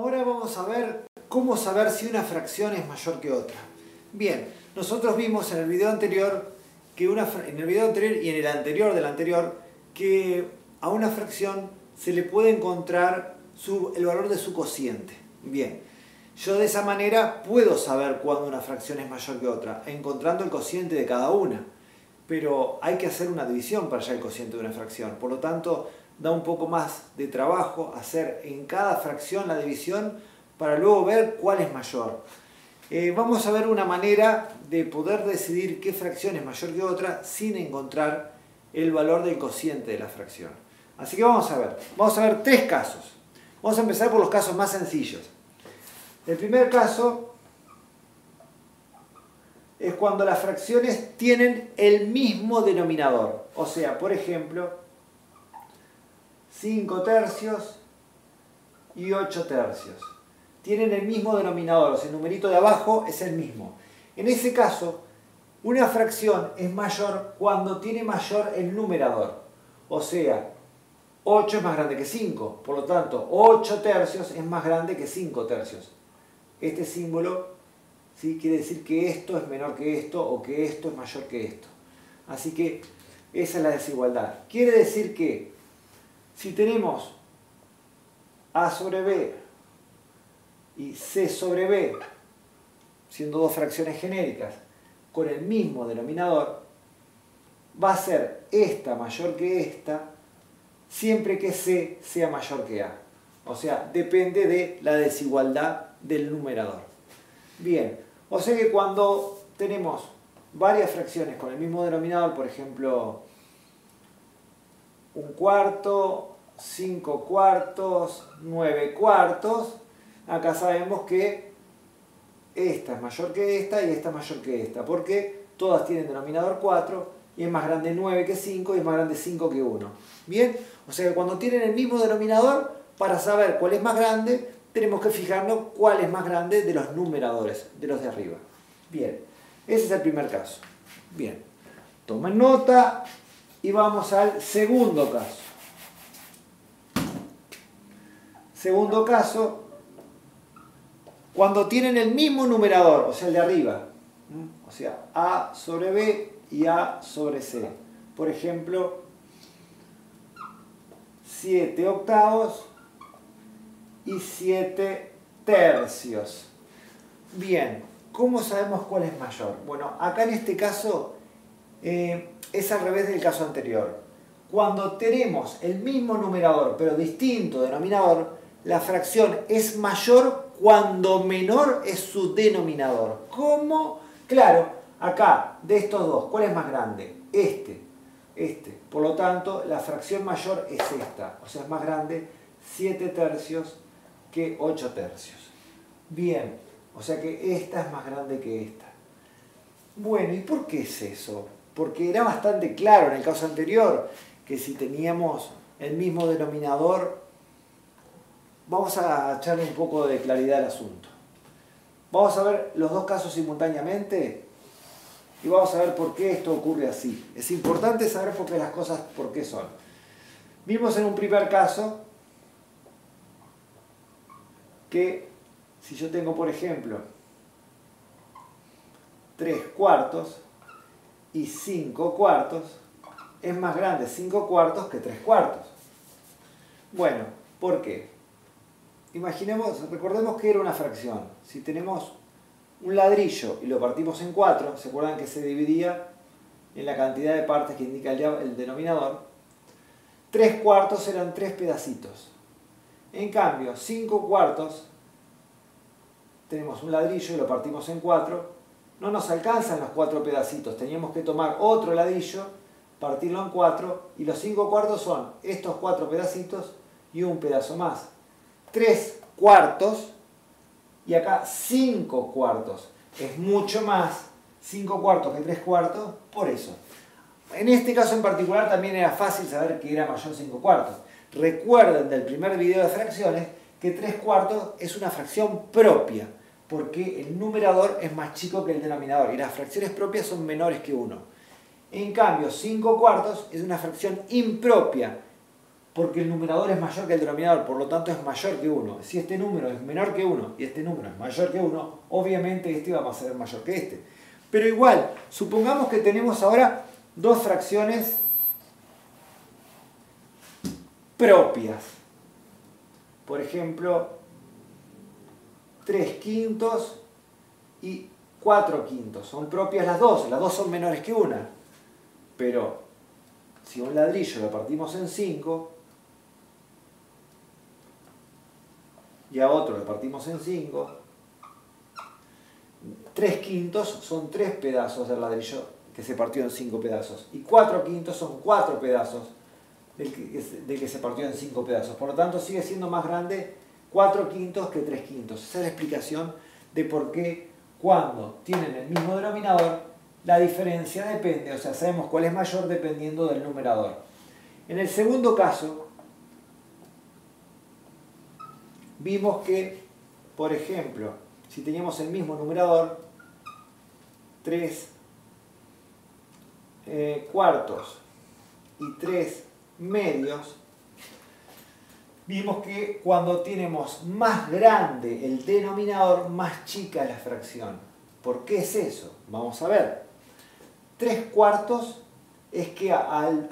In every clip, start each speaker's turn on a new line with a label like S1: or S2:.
S1: Ahora vamos a ver cómo saber si una fracción es mayor que otra. Bien, nosotros vimos en el video anterior y en el anterior del anterior que a una fracción se le puede encontrar el valor de su cociente. Bien, yo de esa manera puedo saber cuándo una fracción es mayor que otra, encontrando el cociente de cada una. Pero hay que hacer una división para hallar el cociente de una fracción. Por lo tanto, da un poco más de trabajo hacer en cada fracción la división para luego ver cuál es mayor. Vamos a ver una manera de poder decidir qué fracción es mayor que otra sin encontrar el valor del cociente de la fracción. Así que vamos a ver tres casos. Vamos a empezar por los casos más sencillos. El primer caso es cuando las fracciones tienen el mismo denominador. O sea, por ejemplo, 5 tercios y 8 tercios. Tienen el mismo denominador, o sea, el numerito de abajo es el mismo. En ese caso, una fracción es mayor cuando tiene mayor el numerador. O sea, 8 es más grande que 5. Por lo tanto, 8 tercios es más grande que 5 tercios. Este símbolo ¿sí? Quiere decir que esto es menor que esto o que esto es mayor que esto. Así que esa es la desigualdad. Quiere decir que si tenemos A sobre B y C sobre B, siendo dos fracciones genéricas, con el mismo denominador, va a ser esta mayor que esta siempre que C sea mayor que A. O sea, depende de la desigualdad del numerador. Bien, o sea que cuando tenemos varias fracciones con el mismo denominador, por ejemplo, 1/4, 5/4, 9/4, acá sabemos que esta es mayor que esta y esta es mayor que esta, porque todas tienen denominador 4 y es más grande 9 que 5 y es más grande 5 que 1. Bien, o sea que cuando tienen el mismo denominador, para saber cuál es más grande, tenemos que fijarnos cuál es más grande de los numeradores, de los de arriba. Bien, ese es el primer caso. Bien, tomen nota y vamos al segundo caso. Segundo caso, cuando tienen el mismo numerador, o sea el de arriba, o sea A sobre B y A sobre C. Por ejemplo, 7 octavos y 7 tercios. Bien, ¿cómo sabemos cuál es mayor? Bueno, acá en este caso es al revés del caso anterior. Cuando tenemos el mismo numerador pero distinto denominador, la fracción es mayor cuando menor es su denominador. ¿Cómo? Claro, acá de estos dos, ¿cuál es más grande? Este. Por lo tanto, la fracción mayor es esta. O sea, es más grande 7 tercios que 8 tercios. Bien, o sea que esta es más grande que esta. Bueno, ¿y por qué es eso? Porque era bastante claro en el caso anterior que si teníamos el mismo denominador, vamos a echarle un poco de claridad al asunto. Vamos a ver los dos casos simultáneamente y vamos a ver por qué esto ocurre así. Es importante saber por qué las cosas, por qué son. Vimos en un primer caso que si yo tengo, por ejemplo, 3/4 y 5/4, es más grande 5/4 que 3/4. Bueno, ¿por qué? Recordemos que era una fracción. Si tenemos un ladrillo y lo partimos en 4, ¿se acuerdan que se dividía en la cantidad de partes que indica el denominador? 3/4 eran 3 pedacitos. En cambio, 5/4, tenemos un ladrillo y lo partimos en 4, no nos alcanzan los 4 pedacitos, teníamos que tomar otro ladrillo, partirlo en 4, y los 5/4 son estos 4 pedacitos y un pedazo más. 3/4 y acá 5/4. Es mucho más 5/4 que 3/4, por eso. En este caso en particular también era fácil saber que era mayor 5/4. Recuerden del primer video de fracciones que 3/4 es una fracción propia, porque el numerador es más chico que el denominador y las fracciones propias son menores que 1. En cambio, 5/4 es una fracción impropia, porque el numerador es mayor que el denominador, por lo tanto es mayor que 1. Si este número es menor que 1 y este número es mayor que 1, obviamente este va a ser mayor que este. Pero igual, supongamos que tenemos ahora dos fracciones propias. Por ejemplo, 3/5 y 4/5. Son propias las dos son menores que una. Pero si un ladrillo lo partimos en 5 y a otro lo partimos en 5, 3/5 son 3 pedazos del ladrillo que se partió en 5 pedazos. Y 4/5 son 4 pedazos del que se partió en 5 pedazos. Por lo tanto, sigue siendo más grande 4/5 que 3/5. Esa es la explicación de por qué cuando tienen el mismo denominador, la diferencia depende, o sea, sabemos cuál es mayor dependiendo del numerador. En el segundo caso, vimos que, por ejemplo, si teníamos el mismo numerador, 3 cuartos y 3 medios, vimos que cuando tenemos más grande el denominador, más chica es la fracción. ¿Por qué es eso? Vamos a ver. 3 cuartos es que al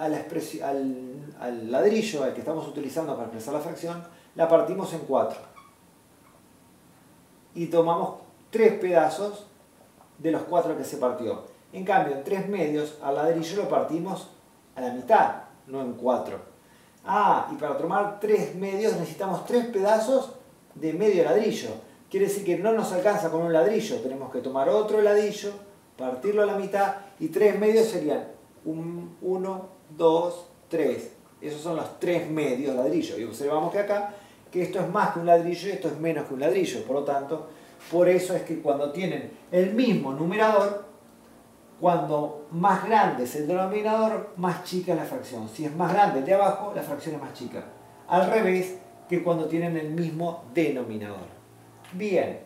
S1: ladrillo al que estamos utilizando para expresar la fracción, la partimos en 4. Y tomamos 3 pedazos de los 4 que se partió. En cambio, en 3 medios, al ladrillo lo partimos a la mitad, no en 4. Ah, y para tomar 3 medios necesitamos 3 pedazos de medio ladrillo. Quiere decir que no nos alcanza con un ladrillo, tenemos que tomar otro ladrillo, partirlo a la mitad, y 3 medios serían 1, 2, 3. Esos son los 3 medios ladrillos. Y observamos que acá, que esto es más que un ladrillo y esto es menos que un ladrillo. Por lo tanto, por eso es que cuando tienen el mismo numerador, cuando más grande es el denominador, más chica es la fracción. Si es más grande el de abajo, la fracción es más chica. Al revés que cuando tienen el mismo denominador. Bien.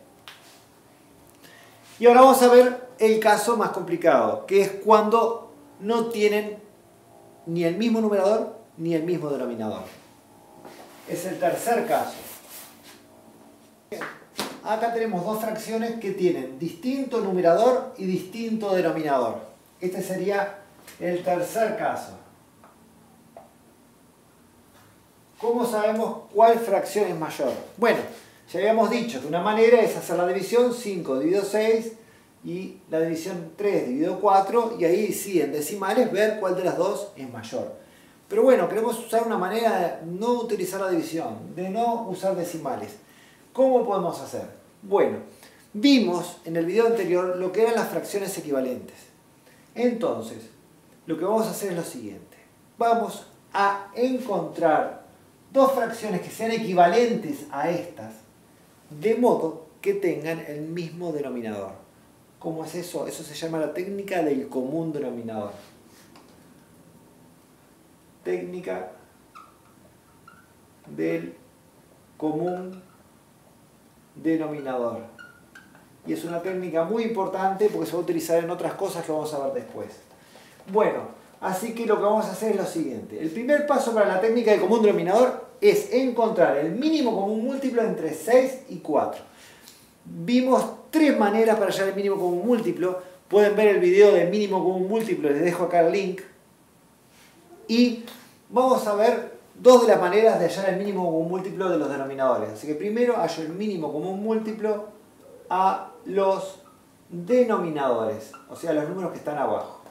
S1: Y ahora vamos a ver el caso más complicado, que es cuando no tienen ni el mismo numerador ni el mismo denominador. Es el tercer caso. Acá tenemos dos fracciones que tienen distinto numerador y distinto denominador. Este sería el tercer caso. ¿Cómo sabemos cuál fracción es mayor? Bueno, ya habíamos dicho que una manera es hacer la división 5 dividido 6 y la división 3 dividido 4, y ahí sí, en decimales, ver cuál de las dos es mayor. Pero bueno, queremos usar una manera de no utilizar la división, de no usar decimales. ¿Cómo podemos hacer? Bueno, vimos en el video anterior lo que eran las fracciones equivalentes. Entonces, lo que vamos a hacer es lo siguiente. Vamos a encontrar dos fracciones que sean equivalentes a estas, de modo que tengan el mismo denominador. ¿Cómo es eso? Eso se llama la técnica del común denominador. Técnica del común denominador. Y es una técnica muy importante porque se va a utilizar en otras cosas que vamos a ver después. Bueno, así que lo que vamos a hacer es lo siguiente. El primer paso para la técnica del común denominador es encontrar el mínimo común múltiplo entre 6 y 4. Vimos 3 maneras para hallar el mínimo común múltiplo. Pueden ver el video del mínimo común múltiplo, les dejo acá el link. Y vamos a ver 2 de las maneras de hallar el mínimo común múltiplo de los denominadores. Así que primero hallo el mínimo común múltiplo a los denominadores, o sea, los números que están abajo.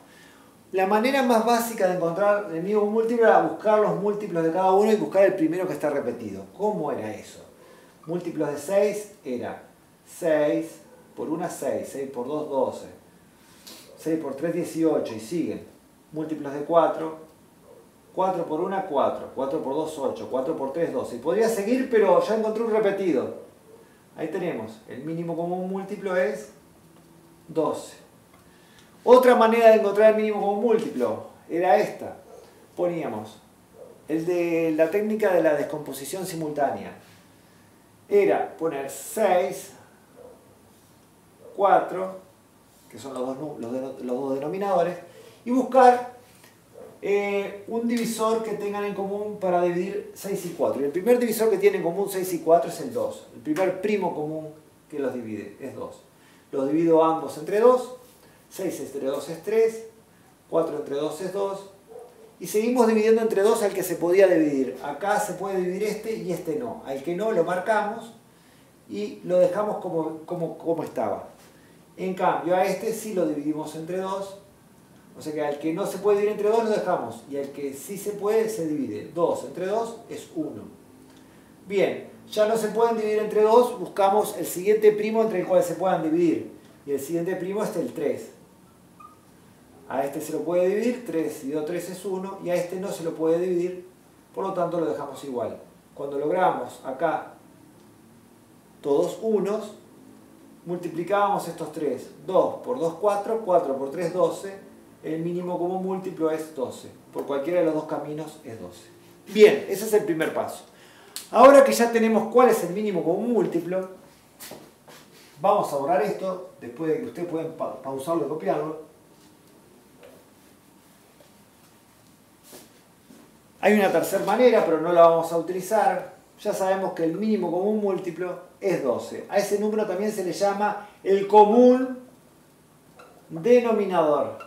S1: La manera más básica de encontrar el mínimo común múltiplo era buscar los múltiplos de cada uno y buscar el primero que está repetido. ¿Cómo era eso? Múltiplos de 6 era 6 por 1, 6, 6 por 2, 12, 6 por 3, 18 y siguen. Múltiplos de 4, 4 por 1, 4, 4 por 2, 8, 4 por 3, 12. Y podría seguir, pero ya encontré un repetido. Ahí tenemos, el mínimo común múltiplo es 12. Otra manera de encontrar el mínimo común múltiplo era esta. Poníamos el de la técnica de la descomposición simultánea. Era poner 6, 4, que son los dos denominadores, y buscar un divisor que tengan en común para dividir 6 y 4. Y el primer divisor que tiene en común 6 y 4 es el 2. El primer primo común que los divide es 2. Los divido ambos entre 2. 6 entre 2 es 3. 4 entre 2 es 2. Y seguimos dividiendo entre 2 al que se podía dividir. Acá se puede dividir este y este no. Al que no lo marcamos y lo dejamos como estaba. En cambio a este sí lo dividimos entre 2. O sea que al que no se puede dividir entre 2 lo dejamos. Y al que sí se puede se divide. 2 entre 2 es 1. Bien, ya no se pueden dividir entre 2. Buscamos el siguiente primo entre el cual se puedan dividir. Y el siguiente primo es el 3. A este se lo puede dividir, 3 dividido 3 es 1, y a este no se lo puede dividir, por lo tanto lo dejamos igual. Cuando logramos acá todos unos, multiplicábamos estos 3. 2 por 2, 4, 4 por 3, 12. El mínimo común múltiplo es 12. Por cualquiera de los dos caminos es 12. Bien, ese es el primer paso. Ahora que ya tenemos cuál es el mínimo común múltiplo, vamos a borrar esto, después de que ustedes pueden pausarlo y copiarlo. Hay una tercera manera, pero no la vamos a utilizar. Ya sabemos que el mínimo común múltiplo es 12. A ese número también se le llama el común denominador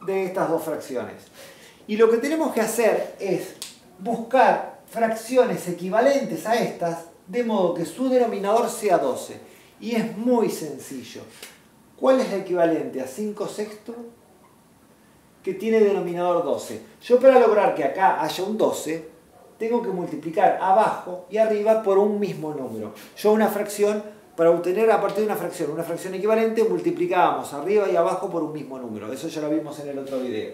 S1: de estas dos fracciones. Y lo que tenemos que hacer es buscar fracciones equivalentes a estas, de modo que su denominador sea 12. Y es muy sencillo. ¿Cuál es el equivalente a 5 sextos? Que tiene denominador 12. Yo, para lograr que acá haya un 12, tengo que multiplicar abajo y arriba por un mismo número. Yo una fracción, para obtener a partir de una fracción equivalente, multiplicábamos arriba y abajo por un mismo número. Eso ya lo vimos en el otro video.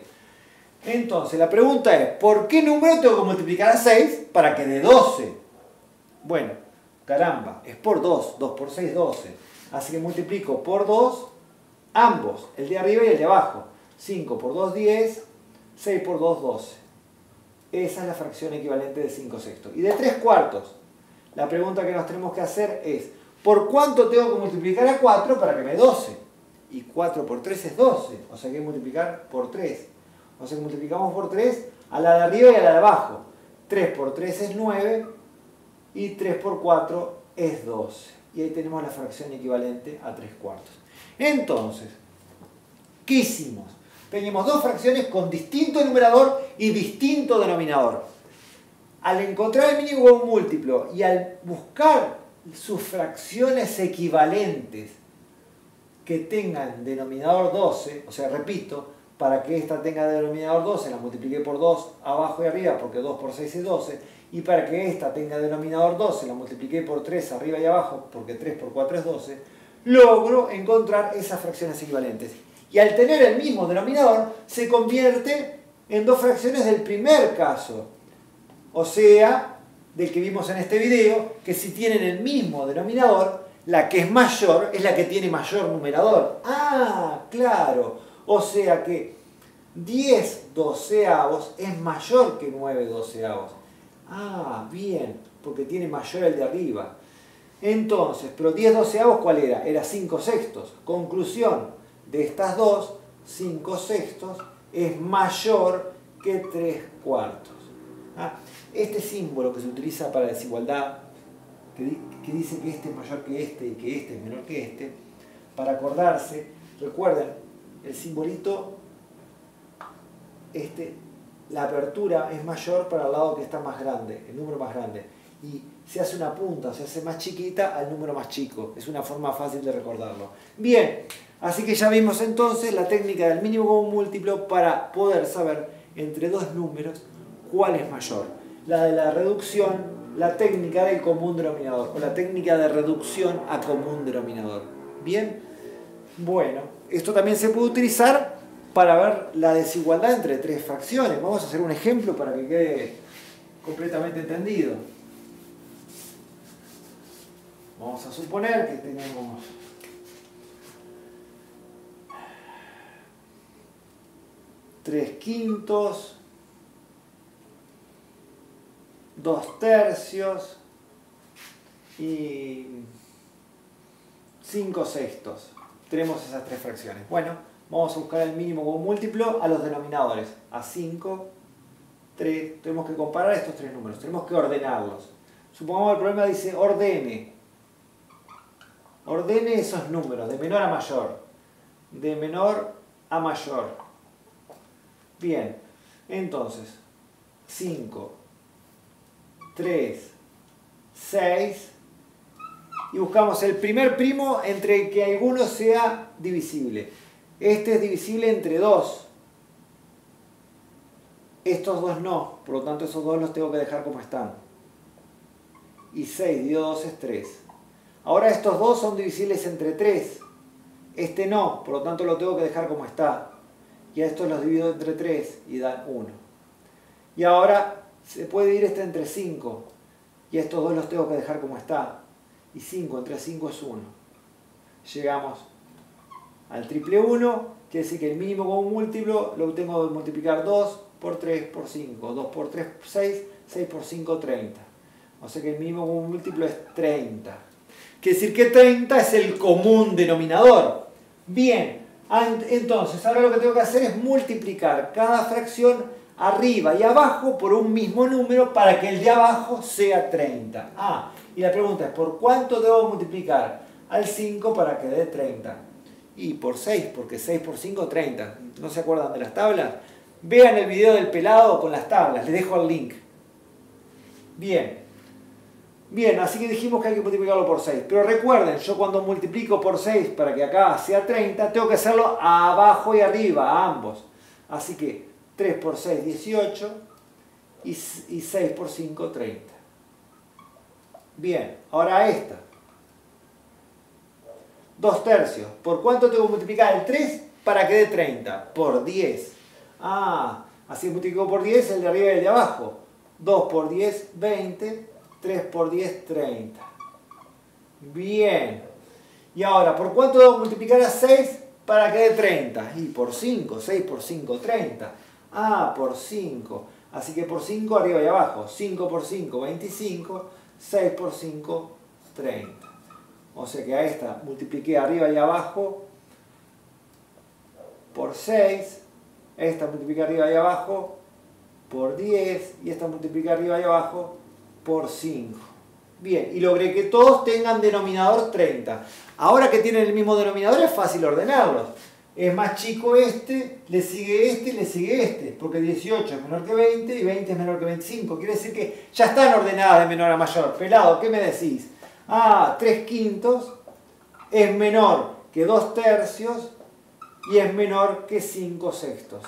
S1: Entonces, la pregunta es, ¿por qué número tengo que multiplicar a 6 para que dé 12? Bueno, caramba, es por 2. 2 por 6, 12. Así que multiplico por 2 ambos, el de arriba y el de abajo. 5 por 2, 10. 6 por 2, 12. Esa es la fracción equivalente de 5 sextos. Y de 3 cuartos, la pregunta que nos tenemos que hacer es, ¿por cuánto tengo que multiplicar a 4 para que me dé 12? Y 4 por 3 es 12. O sea que hay que multiplicar por 3. O sea que multiplicamos por 3 a la de arriba y a la de abajo. 3 por 3 es 9. Y 3 por 4 es 12. Y ahí tenemos la fracción equivalente a 3 cuartos. Entonces, ¿qué hicimos? Teníamos dos fracciones con distinto numerador y distinto denominador. Al encontrar el mínimo común múltiplo y al buscar sus fracciones equivalentes que tengan denominador 12, o sea, repito, para que esta tenga denominador 12 la multipliqué por 2 abajo y arriba porque 2 por 6 es 12, y para que esta tenga denominador 12 la multipliqué por 3 arriba y abajo porque 3 por 4 es 12, logro encontrar esas fracciones equivalentes. Y al tener el mismo denominador, se convierte en dos fracciones del primer caso. O sea, del que vimos en este video, que si tienen el mismo denominador, la que es mayor es la que tiene mayor numerador. ¡Ah, claro! O sea que 10 doceavos es mayor que 9 doceavos. ¡Ah, bien! Porque tiene mayor el de arriba. Entonces, pero 10 doceavos, ¿cuál era? Era 5 sextos. Conclusión. De estas dos, 5 sextos es mayor que 3 cuartos. Este símbolo que se utiliza para desigualdad, que dice que este es mayor que este y que este es menor que este, para acordarse, recuerden, el simbolito, la apertura es mayor para el lado que está más grande, el número más grande. Y se hace una punta, se hace más chiquita al número más chico. Es una forma fácil de recordarlo. Bien. Así que ya vimos entonces la técnica del mínimo común múltiplo para poder saber entre dos números cuál es mayor. La de la reducción, la técnica del común denominador, o la técnica de reducción a común denominador. Bien, bueno, esto también se puede utilizar para ver la desigualdad entre tres fracciones. Vamos a hacer un ejemplo para que quede completamente entendido. Vamos a suponer que tenemos 3 quintos, 2 tercios y 5 sextos. Tenemos esas tres fracciones. Bueno, vamos a buscar el mínimo común múltiplo a los denominadores. A 5, 3, tenemos que comparar estos tres números, tenemos que ordenarlos. Supongamos que el problema dice ordene esos números de menor a mayor, de menor a mayor. Bien, entonces 5, 3, 6 y buscamos el primer primo entre que alguno sea divisible. Este es divisible entre 2. Estos dos no, por lo tanto esos dos los tengo que dejar como están. Y 6 dividido 2 es 3. Ahora estos dos son divisibles entre 3. Este no, por lo tanto lo tengo que dejar como está. Y a estos los divido entre 3 y dan 1. Y ahora se puede dividir este entre 5. Y estos dos los tengo que dejar como está. Y 5 entre 5 es 1. Llegamos al triple 1. Quiere decir que el mínimo común múltiplo lo tengo que multiplicar 2 por 3 por 5. 2 por 3, 6. 6 por 5, 30. O sea que el mínimo común múltiplo es 30. Quiere decir que 30 es el común denominador. Bien, entonces ahora lo que tengo que hacer es multiplicar cada fracción arriba y abajo por un mismo número para que el de abajo sea 30. Y la pregunta es, ¿por cuánto debo multiplicar al 5 para que dé 30? Y por 6, porque 6 por 5, 30. ¿No se acuerdan de las tablas? Vean el video del pelado con las tablas, les dejo el link. Bien, así que dijimos que hay que multiplicarlo por 6. Pero recuerden, yo cuando multiplico por 6 para que acá sea 30, tengo que hacerlo abajo y arriba, a ambos. Así que 3 por 6, 18 y 6 por 5, 30. Bien, ahora esta. 2 tercios. ¿Por cuánto tengo que multiplicar el 3 para que dé 30? Por 10. Así multiplico por 10 el de arriba y el de abajo. 2 por 10, 20. 3 por 10, 30. Bien. Y ahora, ¿por cuánto debo multiplicar a 6 para que dé 30? Y por 5. 6 por 5, 30. Por 5. Así que por 5 arriba y abajo. 5 por 5, 25. 6 por 5, 30. O sea que a esta multipliqué arriba y abajo por 6. Esta multipliqué arriba y abajo por 10. Y esta multipliqué arriba y abajo por 5. Bien, y logré que todos tengan denominador 30. Ahora que tienen el mismo denominador es fácil ordenarlos. Es más chico este, le sigue este y le sigue este. Porque 18 es menor que 20 y 20 es menor que 25. Quiere decir que ya están ordenadas de menor a mayor. Pelado, ¿qué me decís? 3 quintos es menor que 2 tercios y es menor que 5 sextos.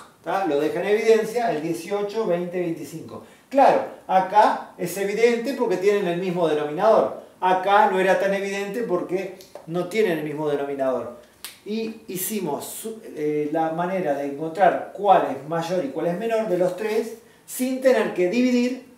S1: Lo deja en evidencia el 18, 20, 25. Claro, acá es evidente porque tienen el mismo denominador. Acá no era tan evidente porque no tienen el mismo denominador. Y hicimos la manera de encontrar cuál es mayor y cuál es menor de los tres sin tener que dividir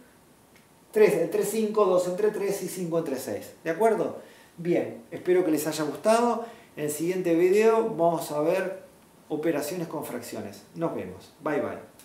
S1: 3 entre 5, 2 entre 3 y 5 entre 6. ¿De acuerdo? Bien, espero que les haya gustado. En el siguiente video vamos a ver operaciones con fracciones. Nos vemos. Bye bye.